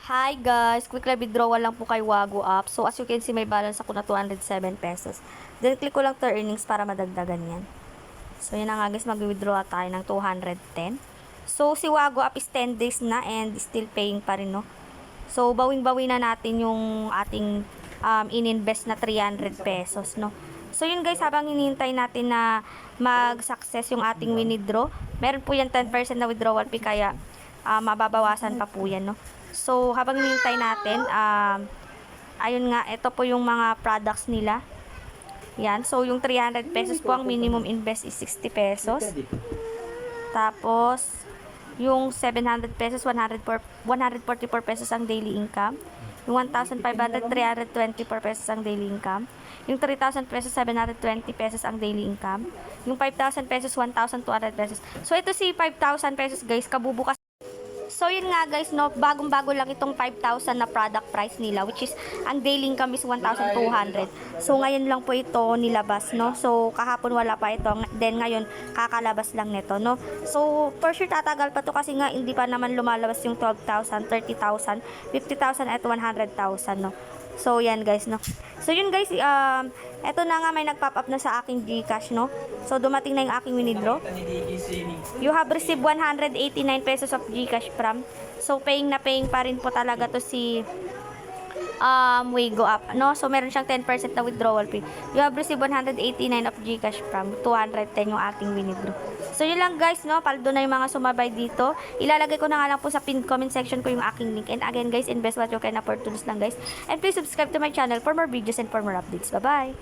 Hi guys, quick live withdrawal lang po kay Wago app. So as you can see, may balance ako na 207 pesos. Then click ko lang to earnings para madagdagan yan. So yan na nga guys, mag-withdraw tayo ng 210. So si Wago app is 10 days na and still paying pa rin, no. So bawing-bawi na natin yung ating in-invest na 300 pesos, no. So yun guys, habang hinihintay natin na mag-success yung ating withdraw, meron po yan 10% na withdrawal fee, kaya mababawasan pa po yan, no. So habang hinihintay natin, ayun nga, ito po yung mga products nila. Yan, so yung 300 pesos po, ang minimum invest is 60 pesos. Tapos yung 700 pesos, 144 pesos ang daily income. Yung 1,500, 324 pesos ang daily income. Yung 3,000 pesos, 720 pesos ang daily income. Yung 5,000 pesos, 1,200 pesos. So ito si 5,000 pesos guys, kabubukas. So yun nga guys, no, bagong-bago lang itong 5,000 na product price nila, which is ang daily income is 1,200. So ngayon lang po ito nilabas, no. So kahapon wala pa ito, then ngayon kakalabas lang nito, no. So for sure tatagal pa to, kasi nga hindi pa naman lumalabas yung 12,000, 30,000, 50,000 at 100,000, no. So yan guys, no. So yun guys, eto na nga, may nag-pop up na sa aking GCash, no. So dumating na yung aking withdraw. You have received 189 pesos of GCash from. So paying na paying pa rin po talaga to si Wago app, no. So meron siyang 10% na withdrawal fee. You have received 189 of GCash from, 210 yung ating withdraw. So yun lang guys, no, paldo na yung mga sumabay dito. Ilalagay ko na nga lang po sa pinned comment section ko yung aking link. And again guys, invest what you can afford to lose lang guys. And please subscribe to my channel for more videos and for more updates. Bye bye.